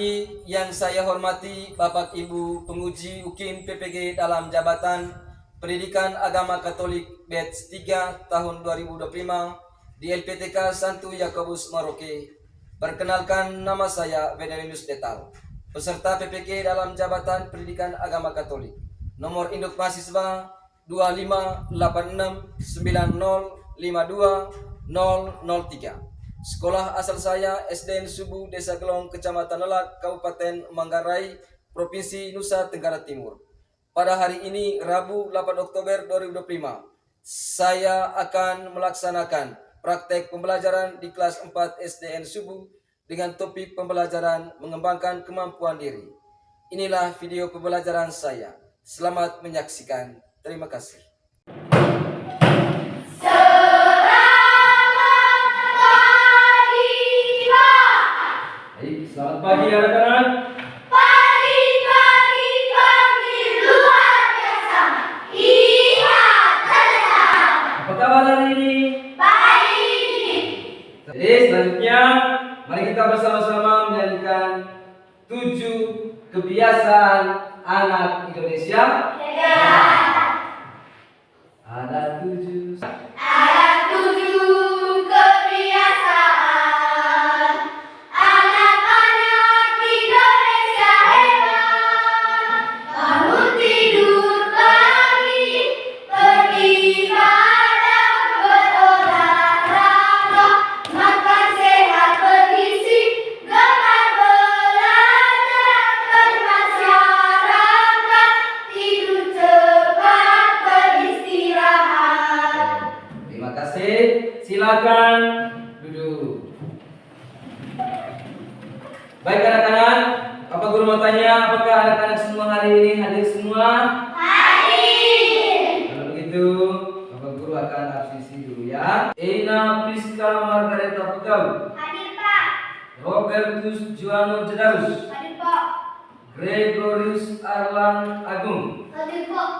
pagi yang saya hormati Bapak Ibu penguji UKIM PPG dalam jabatan Pendidikan Agama Katolik Batch 3 tahun 2025 di LPTK Santo Yakobus Maroke. Perkenalkan, nama saya Benedinus Detal, peserta PPG dalam jabatan Pendidikan Agama Katolik. Nomor induk mahasiswa 25869052003. Sekolah asal saya SDN Subu, Desa Gelong, Kecamatan Lelak, Kabupaten Manggarai, Provinsi Nusa Tenggara Timur. Pada hari ini, Rabu 8 Oktober 2025, saya akan melaksanakan praktek pembelajaran di kelas 4 SDN Subu dengan topik pembelajaran mengembangkan kemampuan diri. Inilah video pembelajaran saya. Selamat menyaksikan. Terima kasih. Selamat pagi anak-anak. Pagi luar biasa. Iya, tenang. Apa kabar hari ini? Baik. Jadi selanjutnya mari kita bersama-sama menyanyikan 7 kebiasaan anak Indonesia. Ya. Ada 7. Ada 7 kebiasaan anak-anak Indonesia hebat. Bangun tidur pagi, beribadah, berolahraga, makan sehat bergizi, gemar belajar, bermasyarakat, tidur cepat, beristirahat. Terima kasih. Silakan duduk. Baik anak-anak, Bapak Guru mau tanya, apakah anak-anak semua hari ini hadir semua? Hadir. Kalau begitu, Bapak Guru akan absisi dulu ya. Ena Priska Margareta Pekau, Hadir, Pak. Robertus Joano Jedarus, Hadir, Pak. Gregorius Arlan Agung, Hadir, Pak.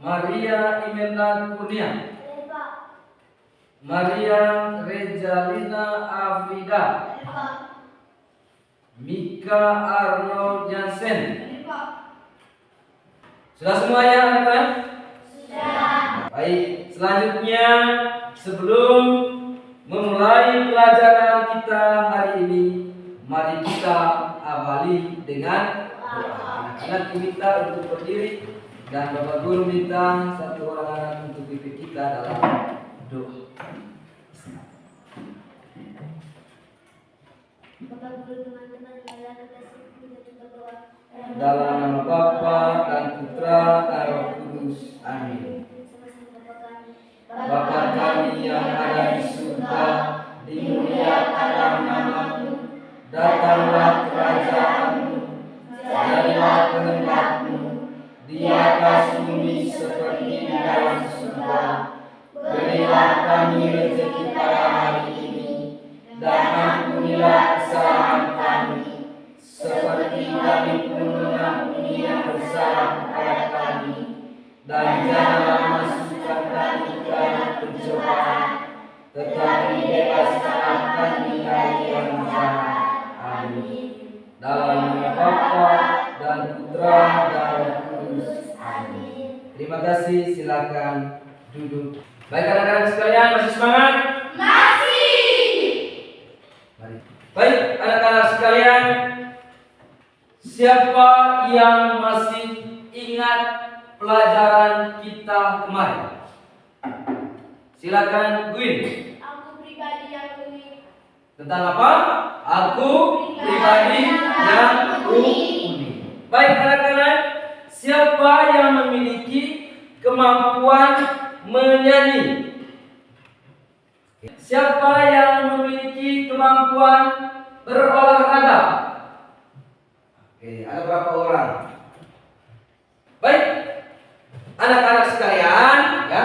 Maria Imelda Kurnia, Hadir, Pak. Maria Rejalina Afrida, Hadir, Pak. Mika Arnold Jansen. Hadir, Pak. Sudah semua ya anak-anak? Sudah. Baik, selanjutnya sebelum memulai pelajaran kita hari ini, mari kita awali dengan doa. Anak-anak diminta untuk berdiri dan Bapak Guru minta satu orang anak untuk pimpin kita dalam doa. Bapak Guru, teman-teman, marilah kita sungguh berdoa. Dalam nama Bapa dan Putra dan Roh Kudus. Amin. Bapa kami yang ada di surga, dimuliakanlah namamu, datanglah kerajaanmu, jadilah kehendak-mu di atas bumi seperti di dalam surga. Berilah kami rezeki pada hari ini, dan ampunilah kesalahan kami, seperti kami pun mengampuni yang bersalah kepada kami. Dan janganlah masukkan kami ke dalam pencobaan, tetapi bebaskanlah kami dari yang jahat. Amin. Dalam nama Bapa dan Putra dan Roh Kudus. Amin. Terima kasih. Silakan duduk. Baik anak-anak sekalian, masih semangat? Masih. Mari. Baik anak-anak sekalian, siapa yang masih ingat pelajaran kita kemarin? Silakan Gwyn. Aku pribadi yang unik. Tentang apa? Aku pribadi yang unik. Baik anak-anak, siapa yang memiliki kemampuan menyanyi? Siapa yang memiliki kemampuan berolahraga? Oke, ada berapa orang? Baik, anak-anak sekalian, ya.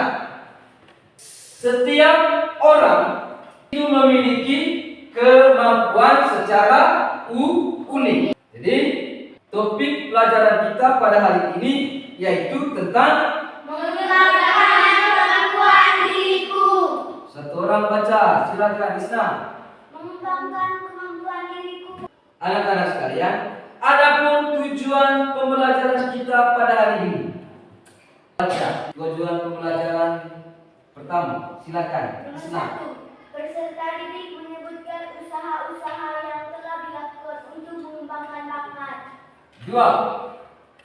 Setiap orang itu memiliki kemampuan secara unik. Jadi, topik pelajaran kita pada hari ini yaitu tentang Mengembangkan kemampuan diriku. satu orang baca. Silakan Isna. Mengembangkan kemampuan diriku. Anak-anak sekalian, Adapun tujuan pembelajaran kita pada hari ini. Baca tujuan pembelajaran pertama. Silakan. Nomor Senang. 1. Peserta didik menyebutkan usaha-usaha yang telah dilakukan untuk mengembangkan bakat. 2.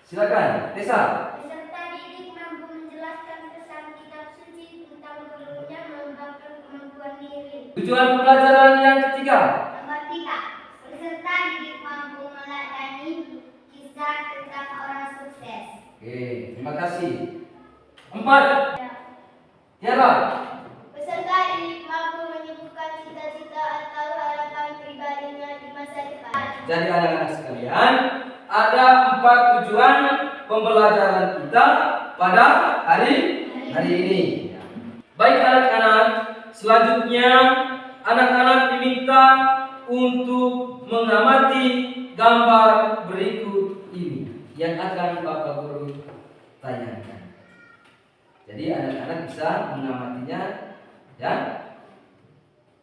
Silakan. Tessa. Peserta didik mampu menjelaskan pesan kitab suci tentang perlunya mengembangkan kemampuan diri. Tujuan pembelajaran yang ketiga. Nomor 3. Peserta didik mampu meladani kisah tentang orang sukses. Oke, terima kasih. 4. Tiara. Peserta didik mampu menyebutkan cita-cita atau harapan pribadinya di masa depan. Jadi anak-anak sekalian, ada 4 tujuan pembelajaran kita pada hari ini. Baik anak-anak, selanjutnya anak-anak diminta untuk mengamati gambar berikut ini yang akan Bapak Guru tanyakan. Jadi anak-anak bisa mengamatinya, ya.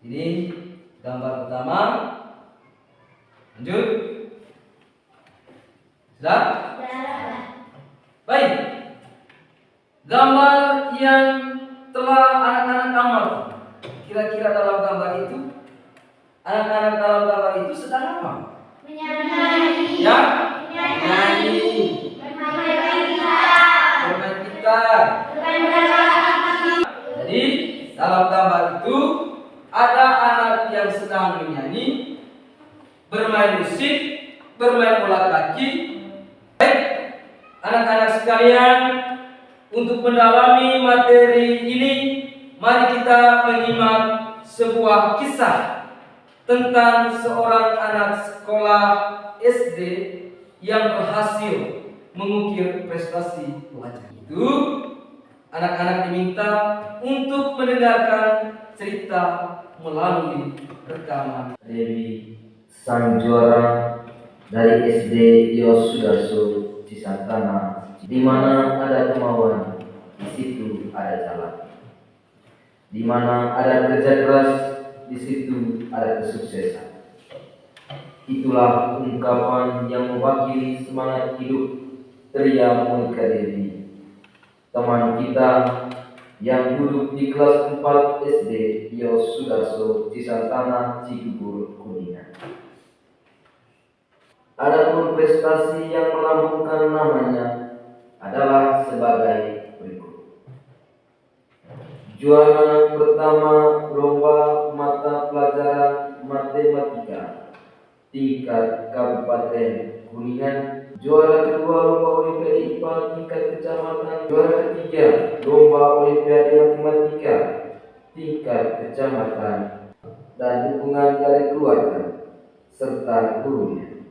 Ini gambar pertama. Lanjut. Sudah? Baik. Gambar yang telah anak-anak amati. Kira-kira dalam gambar itu, anak-anak dalam gambar itu sedang apa? Menyanyi. Ya? Menyanyi. Bermain gitar. Jadi dalam gambar itu ada anak yang sedang menyanyi, bermain musik, bermain bola kaki. Baik, anak-anak sekalian, untuk mendalami materi ini, mari kita menyimak sebuah kisah tentang seorang anak sekolah SD yang berhasil mengukir prestasi wajah. Itu anak-anak diminta untuk mendengarkan cerita melalui rekaman. Dewi, sang juara dari SD Yosudarso Cisantana. Di mana ada kemauan, di situ ada jalan. Di mana ada kerja keras, di situ ada kesuksesan. Itulah ungkapan yang mewakili semangat hidup Tria Monika Dewi, teman kita yang duduk di kelas 4 SD Yosudarso Cisantana, Cibubur, Kuningan. Adapun prestasi yang melambungkan namanya adalah sebagai berikut. Juara pertama lomba mata pelajaran matematika tingkat Kabupaten Kuningan. Juara kedua lomba olimpiade IPA tingkat kecamatan. Juara ketiga lomba olimpiade matematika tingkat kecamatan, dan dukungan dari keluarga serta gurunya.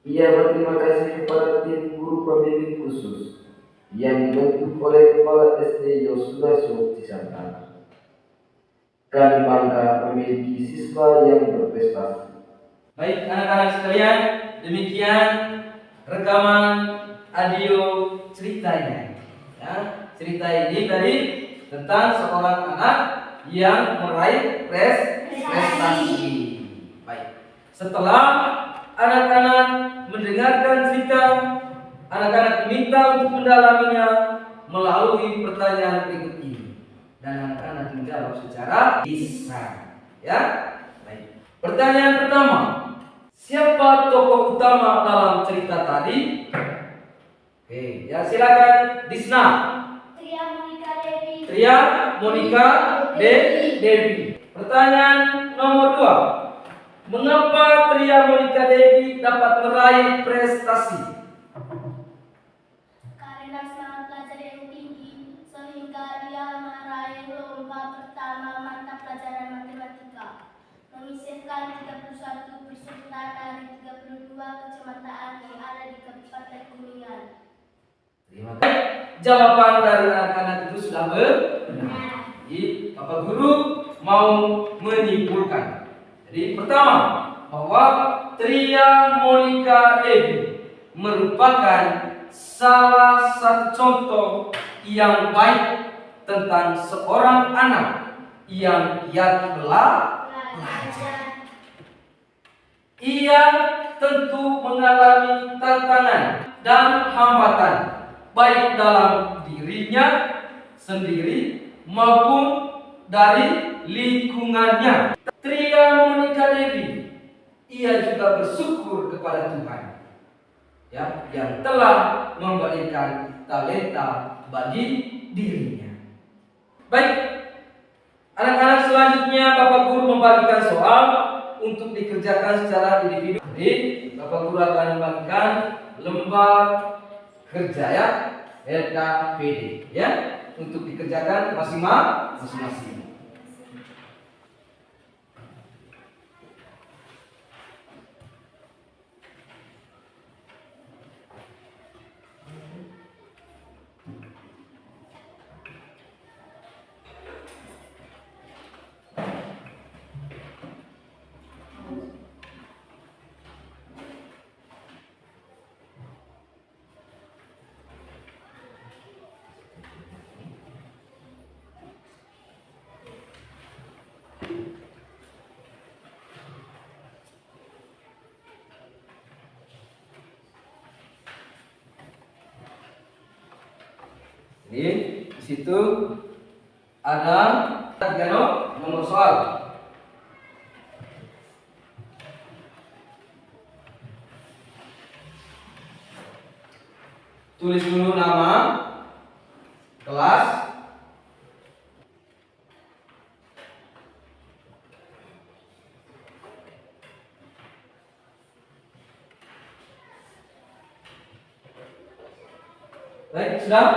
Ia berterima kasih kepada tim guru pembimbing khusus yang dibentuk oleh Kepala SD Yosudarso Cisantana. Kami bangga memiliki siswa yang berprestasi. Baik anak-anak sekalian, demikian rekaman audio ceritanya. Ya, cerita ini tadi tentang seorang anak yang meraih prestasi. Baik. Setelah anak-anak mendengarkan cerita, anak-anak diminta untuk mendalaminya melalui pertanyaan berikut ini, dan anak-anak menjawab secara lisan. Ya, baik. Pertanyaan pertama. Siapa tokoh utama dalam cerita tadi? Oke, ya silakan Disna. Tria Monika Dewi. Tria Monika Dewi. Pertanyaan nomor 2. Mengapa Tria Monika Dewi dapat meraih prestasi? Karena semangat belajar yang tinggi sehingga dia meraih lomba pertama mata pelajaran matematika, menyisihkan 31 peserta dari 32 kecamatan yang ada di Kabupaten Kuningan. Terima kasih. Jawaban dari anak-anak itu sudah benar. Jadi Bapak Guru mau menyimpulkan. Jadi pertama, bahwa Tria Monika Dewi merupakan salah satu contoh yang baik tentang seorang anak yang giat belajar. Ia tentu mengalami tantangan dan hambatan, baik dalam dirinya sendiri maupun dari lingkungannya. Tria menikah diri, ia juga bersyukur kepada Tuhan ya, yang telah memberikan talenta bagi dirinya. Baik, anak-anak, selanjutnya Bapak Guru membagikan soal untuk dikerjakan secara individu. Jadi Bapak Guru akan membagikan lembar kerja ya, LKPD ya, untuk dikerjakan masing-masing. Jadi di situ ada 3 nomor soal. Tulis dulu nama, kelas, baik, sudah?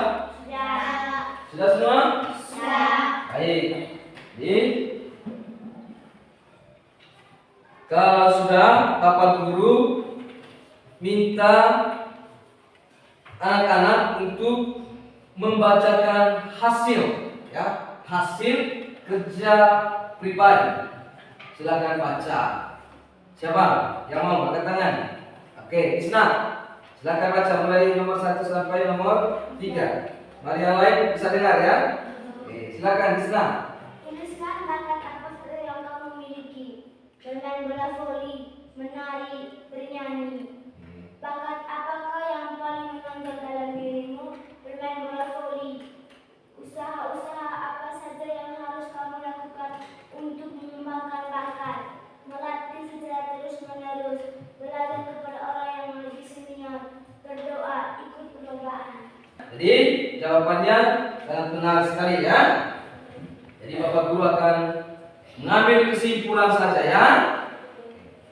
Sudah semua? Sudah. Baik. Jadi kalau sudah, Bapak Guru minta anak-anak untuk membacakan hasil ya, hasil kerja pribadi. Silakan baca. Siapa yang mau angkat tangan? Oke, Isna. Silakan baca mulai nomor 1 sampai nomor 3. Mari yang lain bisa dengar ya. Oke, silakan Isna. Tuliskan bakat apa saja yang kamu miliki. Bermain bola voli, menari, bernyanyi. Bakat apakah yang paling menonjol dalam dirimu? Bermain bola voli. Usaha-usaha apa saja yang harus kamu lakukan untuk mengembangkan bakat? Melatih secara terus-menerus, belajar kepada orang yang lebih senior, berdoa, ikut perlombaan. Jadi jawabannya sangat benar sekali ya. Jadi Bapak Guru akan mengambil kesimpulan saja ya.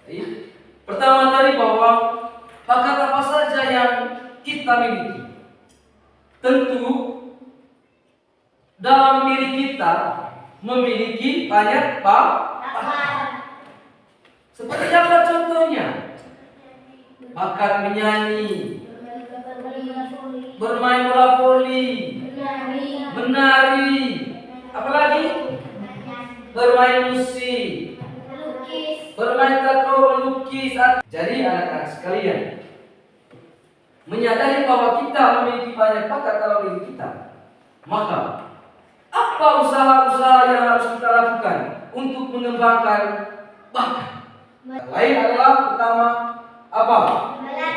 Jadi, pertama tadi bahwa bakat apa saja yang kita miliki, tentu dalam diri kita memiliki banyak bakat. Seperti apa contohnya? Bakat menyanyi, bermain bola voli, menari, apalagi bermain musik, bermain tato, melukis. Jadi anak-anak sekalian, menyadari bahwa kita memiliki banyak bakat dalam diri kita, maka apa usaha-usaha yang harus kita lakukan untuk mengembangkan bakat? Yang lain adalah pertama apa?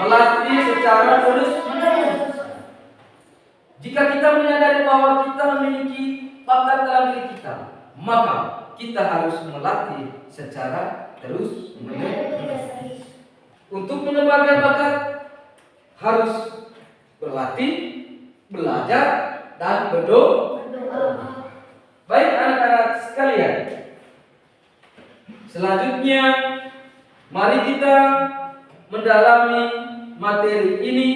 Melatih secara terus-menerus. Jika kita menyadari bahwa kita memiliki bakat dalam diri kita, maka kita harus melatih secara terus-menerus. Untuk mengembangkan bakat harus berlatih, belajar, dan berdoa. Baik anak-anak sekalian, selanjutnya mari kita mendalami materi ini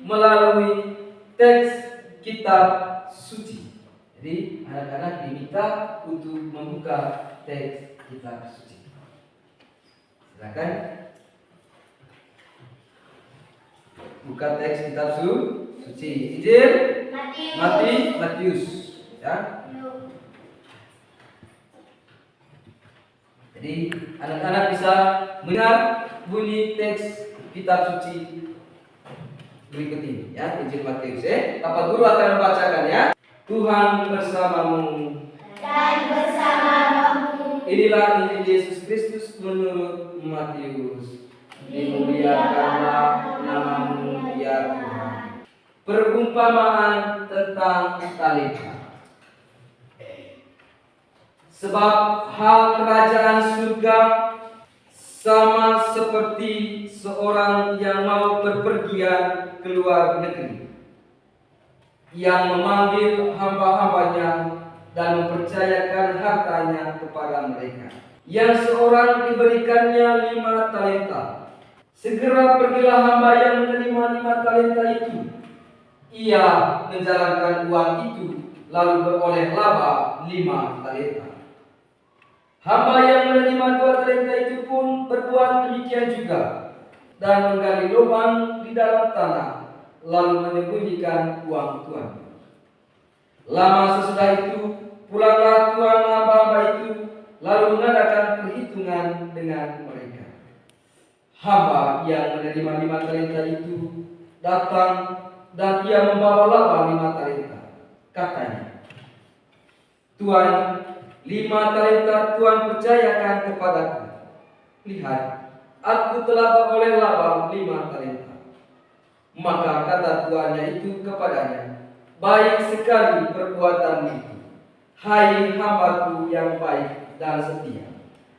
melalui teks kitab suci. Jadi anak-anak diminta untuk membuka teks kitab suci. Silakan buka teks kitab suci. Injil Matius ya. Jadi anak-anak bisa mendengar bunyi teks kitab suci berikut ini ya, Injil Matius ya. Bapak Guru akan membacakan ya. Tuhan bersamamu Dan bersamamu. Inilah Injil Yesus Kristus menurut Matius. dimuliakanlah nama-Mu ya Tuhan. Perumpamaan tentang talenta. Sebab hal kerajaan surga sama seperti seorang yang mau berpergian ke luar negeri, yang memanggil hamba-hambanya dan mempercayakan hartanya kepada mereka. Yang seorang diberikannya 5 talenta. Segera pergilah hamba yang menerima 5 talenta itu. Ia menjalankan uang itu lalu beroleh laba 5 talenta. Hamba yang menerima 2 talenta itu pun berbuat demikian juga, dan menggali lubang di dalam tanah, lalu menyembunyikan uang tuan. Lama sesudah itu, pulanglah tuan hamba-hamba itu, lalu mengadakan perhitungan dengan mereka. Hamba yang menerima 5 talenta itu datang, dan ia membawa laba 5 talenta. Katanya, Tuan, 5 talenta Tuan percayakan kepadaku. Lihat, aku telah beroleh laba 5 talenta. Maka kata tuannya itu kepadanya, baik sekali perbuatanmu itu, hai hambaku yang baik dan setia.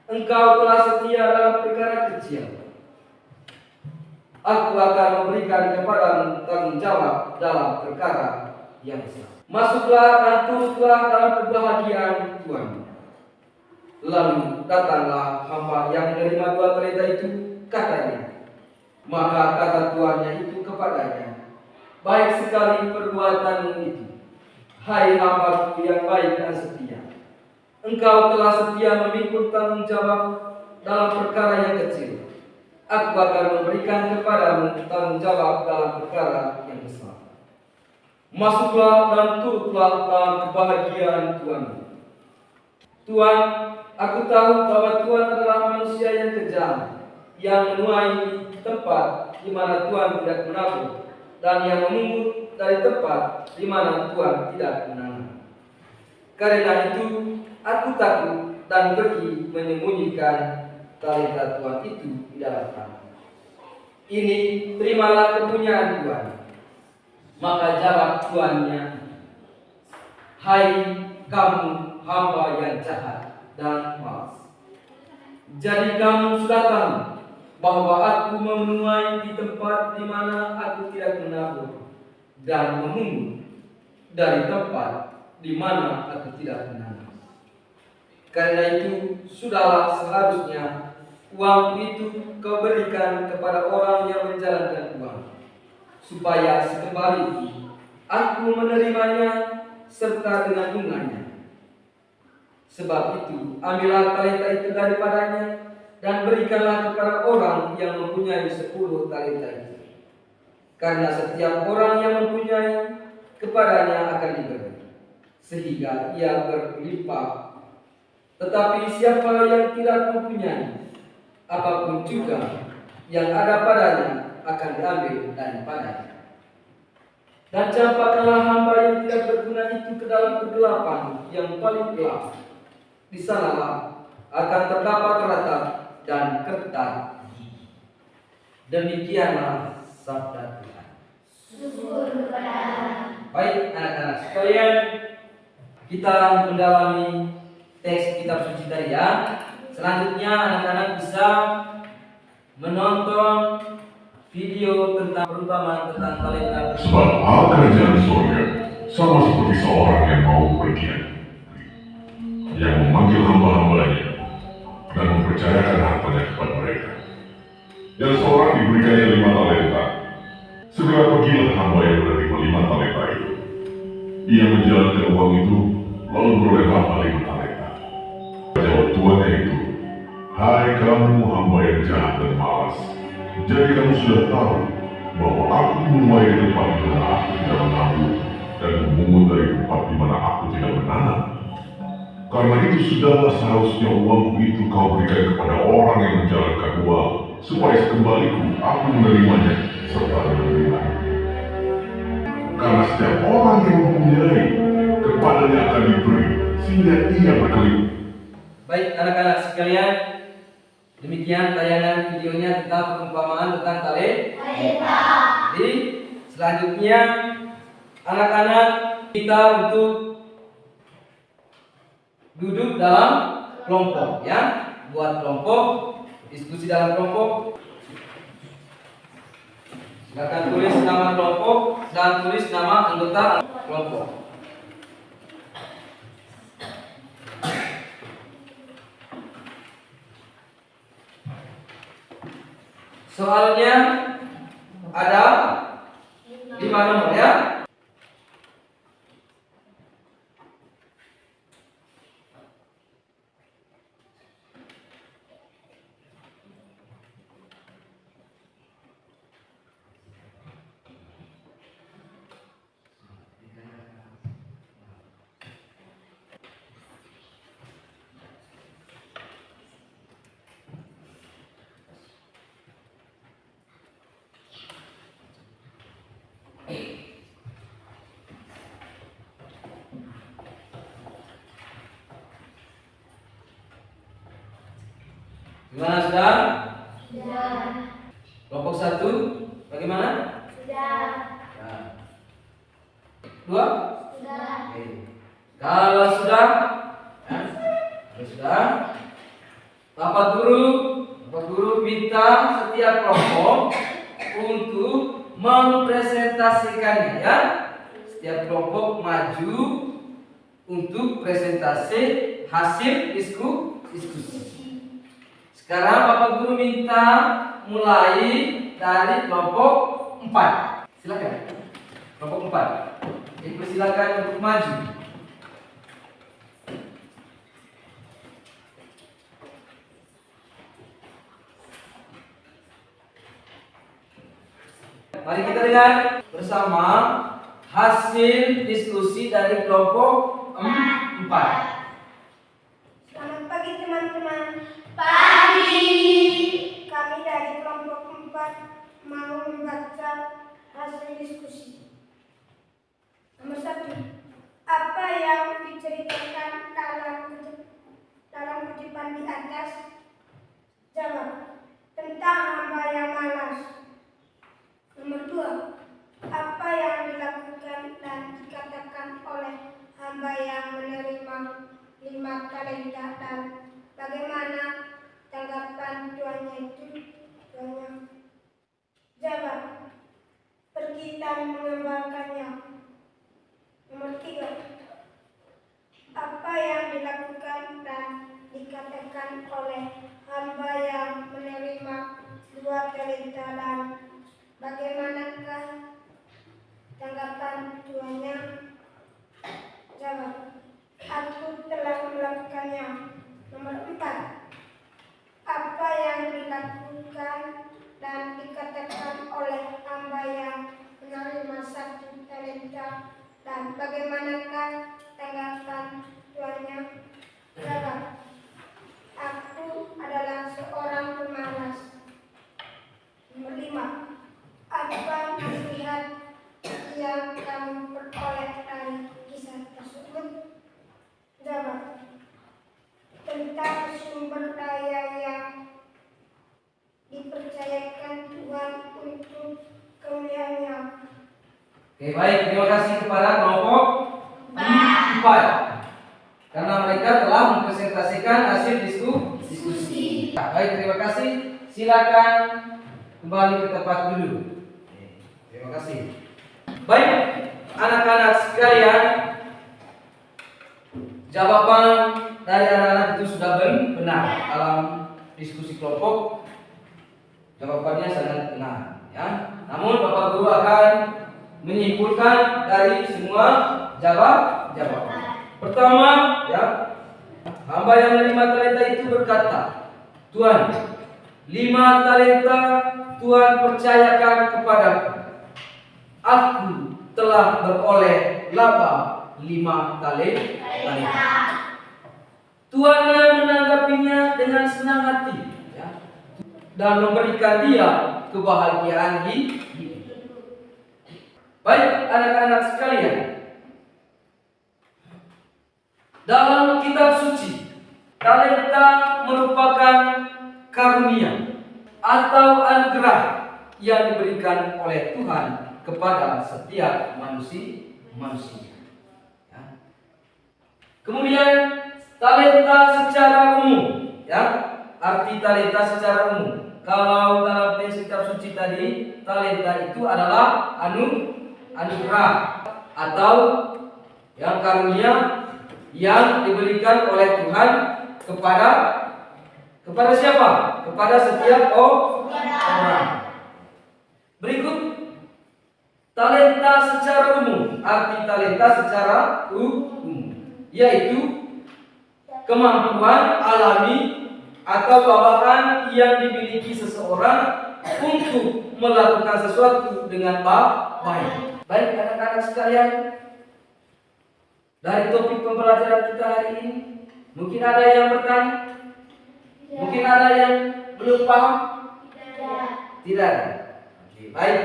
Engkau telah setia dalam perkara kecil, aku akan memberikan kepadamu tanggung jawab dalam perkara yang besar. Masuklah dan turutlah dalam kebahagiaan Tuhan. Lalu datanglah hamba yang menerima 2 talenta itu, katanya. Maka kata tuannya itu kepadanya, baik sekali perbuatanmu itu, hai hambaku yang baik dan setia. Engkau telah setia memikul tanggung jawab dalam perkara yang kecil. Aku akan memberikan kepadamu tanggung jawab dalam perkara yang besar. Masuklah dan turutlah dalam kebahagiaan Tuhanmu. Tuhan, aku tahu bahwa Tuhan adalah manusia yang kejam, yang menuai tempat di mana Tuhan tidak menabur, dan yang memungut dari tempat di mana Tuhan tidak menanam. Karena itu, aku takut dan pergi menyembunyikan talenta Tuhan itu di dalam tanah. Ini terimalah kepunyaan Tuhan. Maka jawab tuannya, hai kamu hamba yang jahat dan malas. Jadi kamu sudah tahu bahwa aku menuai di tempat di mana aku tidak menabur, dan memungut dari tempat di mana aku tidak menanam. Karena itu sudahlah seharusnya uang itu kau berikan kepada orang yang menjalankan uang, supaya sekembali aku menerimanya serta dengan bunganya. Sebab itu ambillah talenta itu daripadanya dan berikanlah kepada orang yang mempunyai 10 talenta itu. Karena setiap orang yang mempunyai, kepadanya akan diberi, sehingga ia berlimpah. Tetapi siapa yang tidak mempunyai, apapun juga yang ada padanya akan diambil daripadanya. Dan campakkanlah hamba yang tidak berguna itu ke dalam kegelapan yang paling gelap. Di sanalah akan terdapat ratap dan kertas gigi. Demikianlah sabda Tuhan. Syukur kepada Allah. Baik anak-anak sekalian, kita mendalami teks kitab suci tadi ya. Selanjutnya anak-anak bisa menonton video tentang perumpamaan tentang talenta. Sebab hal kerajaan surga sama seperti seorang yang mau pergian, yang memanggil hamba-hambanya dan mempercayakan hartanya kepada mereka. Yang seorang diberikannya 5 talenta. Segera pergilah hamba yang menerima 5 talenta itu. Ia menjalankan uang itu, lalu beroleh laba 5 talenta. Jawab tuannya itu, hai kamu hamba yang jahat dan malas. Jadi kamu sudah tahu bahwa aku menuai di tempat di mana aku tidak menabur, dan memungut dari tempat di mana aku tidak menanam. Karena itu sudahlah seharusnya uangku itu kau berikan kepada orang yang menjalankan uang, supaya sekembaliku aku menerimanya serta menerima. Karena setiap orang yang mempunyai, kepadanya akan diberi, sehingga ia berkeliling. Baik anak-anak sekalian, Demikian tayangan videonya tentang perumpamaan tentang talenta. Jadi selanjutnya anak-anak kita untuk duduk dalam kelompok ya, buat kelompok, diskusi dalam kelompok. Silakan tulis nama kelompok dan tulis nama anggota kelompok. Soalnya ada 5 nomor ya. Gimana sudah? Sudah. Kelompok 1 bagaimana? Sudah. Ya. 2? Sudah. Oke. Kalau sudah, ya, kalau sudah, Bapak Guru minta setiap kelompok untuk mempresentasikannya ya. Setiap kelompok maju untuk presentasi hasil diskusi. Sekarang Bapak Guru minta mulai dari kelompok 4. Silakan. Kelompok 4. Dipersilakan untuk maju. Mari kita dengar bersama hasil diskusi dari kelompok 4. Selamat pagi teman-teman. Pagi. Kami dari kelompok 4 mau membaca hasil diskusi. Nomor 1. Apa yang diceritakan dalam kutipan di atas? Jawab. Tentang hamba yang malas. Nomor 2. Apa yang dilakukan dan dikatakan oleh hamba yang menerima 5 talenta dan bagaimana tanggapan tuannya itu? Jawab. Pergi dan mengembangkannya. Nomor 3. Apa yang dilakukan dan dikatakan oleh hamba yang menerima 2 talenta dan bagaimanakah tanggapan tuannya? Jawab. Aku telah melakukannya. Nomor 4. Apa yang dilakukan dan dikatakan oleh hamba yang menerima 1 talenta dan bagaimanakah tanggapan tuannya? Jawab. Aku adalah seorang pemalas. Nomor 5. Apa nasihat yang kamu peroleh dari kisah tersebut? Jawab. Tentang sumber daya yang dipercayakan Tuhan untuk kemuliaannya. Oke, baik, terima kasih kepada kelompok 4 karena mereka telah mempresentasikan hasil diskusi. Baik, terima kasih. Silakan kembali ke tempat duduk. Terima kasih. Baik, anak-anak sekalian, jawaban dari anak-anak itu sudah benar dalam diskusi kelompok. Jawabannya sangat benar, ya. Namun Bapak Guru akan menyimpulkan dari semua jawaban. Pertama, ya, hamba yang menerima talenta itu berkata, Tuhan, 5 talenta Tuhan percayakan kepadaku. Aku telah beroleh laba 5 talenta. Tuhan menanggapinya dengan senang hati, ya, dan memberikan dia kebahagiaan hidup. Baik, anak-anak sekalian, dalam kitab suci, talenta merupakan karunia atau anugerah yang diberikan oleh Tuhan kepada setiap manusia. Ya. Kemudian talenta secara umum, ya, arti talenta secara umum. Kalau dalam teks kitab suci tadi, talenta itu adalah anugerah atau yang karunia yang diberikan oleh Tuhan kepada siapa? Kepada setiap orang. Berikut talenta secara umum. Arti talenta secara umum yaitu kemampuan alami atau bawaan yang dimiliki seseorang untuk melakukan sesuatu dengan baik. Baik anak-anak sekalian, dari topik pembelajaran kita hari ini, mungkin ada yang bertanya, mungkin ada yang belum paham. Tidak. Oke, baik.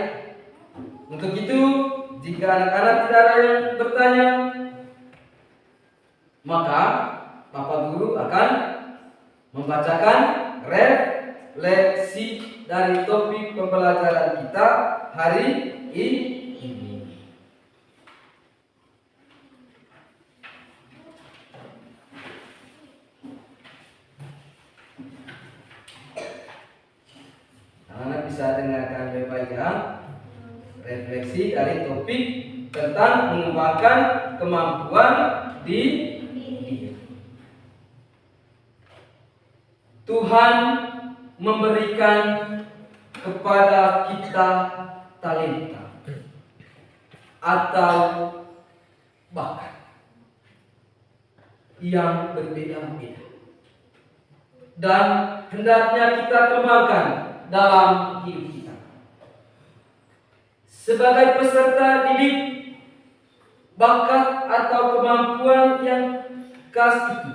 Untuk itu, jika anak-anak tidak ada yang bertanya, maka Bapak Guru akan membacakan refleksi dari topik pembelajaran kita hari ini. Anak bisa dengarkan baik-baik ya. Refleksi dari topik tentang mengembangkan kemampuan diri. Tuhan memberikan kepada kita talenta atau bakat yang berbeda-beda dan hendaknya kita kembangkan dalam hidup kita. Sebagai peserta didik, bakat atau kemampuan yang khas itu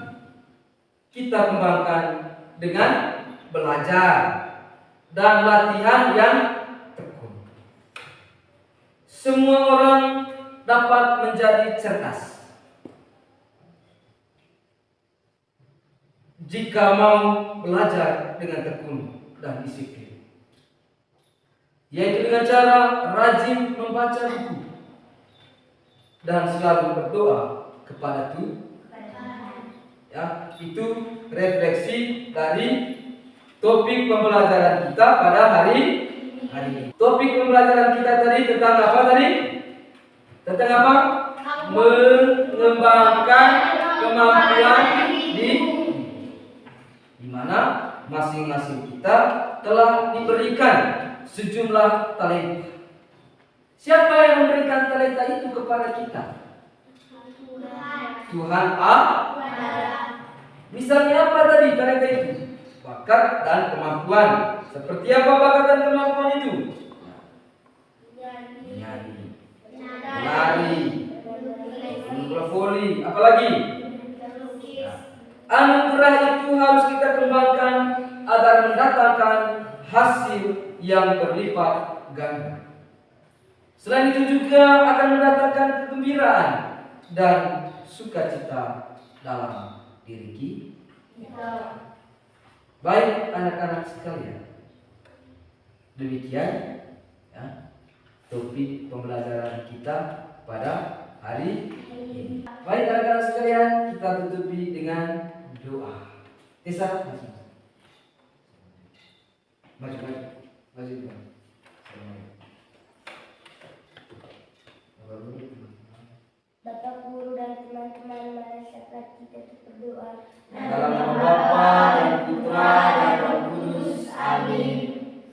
kita kembangkan dengan belajar dan latihan yang tekun. Semua orang dapat menjadi cerdas jika mau belajar dengan tekun dan disiplin, yaitu dengan cara rajin membaca buku dan selalu berdoa kepada Tuhan. Ya, itu refleksi dari topik pembelajaran kita pada hari ini. Topik pembelajaran kita tadi tentang apa tadi? Tentang apa? Mengembangkan kemampuan di mana masing-masing kita telah diberikan sejumlah talenta. Siapa yang memberikan talenta itu kepada kita? Tuhan Misalnya apa tadi talenta itu? Bakat dan kemampuan. Seperti apa bakat dan kemampuan itu? Menyanyi, menari, voli, apalagi? Anugerah itu harus kita kembangkan agar mendatangkan hasil yang berlipat ganda. Selain itu juga akan mendatangkan kegembiraan dan sukacita dalam diri kita. Baik anak-anak sekalian, demikian ya, topik pembelajaran kita pada hari ini. Baik anak-anak sekalian, kita tutupi dengan doa. Tisa, maju. Bapak Guru dan teman-teman, mari kita berdoa. Dalam nama Bapa dan Putra dan Roh Kudus. Amin.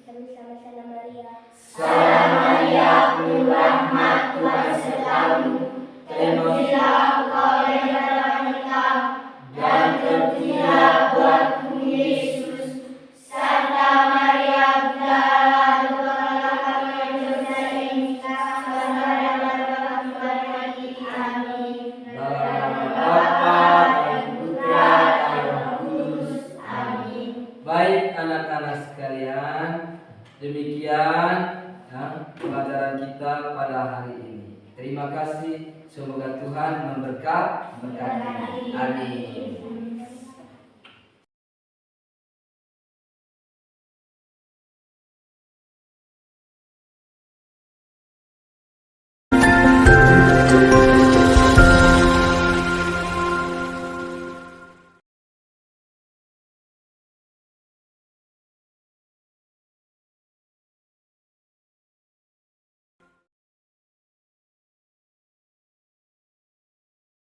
Kami sama-sama Maria. Salam Maria, penuh rahmat, Tuhan sertamu. Terpujilah engkau di antara wanita, dan terpujilah buahmu Yesus. Santa Maria, Bunda Allah, doakanlah kami yang berdosa ini, sekarang dan pada waktu kami mati. Amin. Dalam nama Bapa dan Putra dan Roh Kudus. Amin. Baik anak-anak sekalian, demikian ya, pelajaran kita pada hari ini. Terima kasih. Semoga Tuhan memberkati. Amin.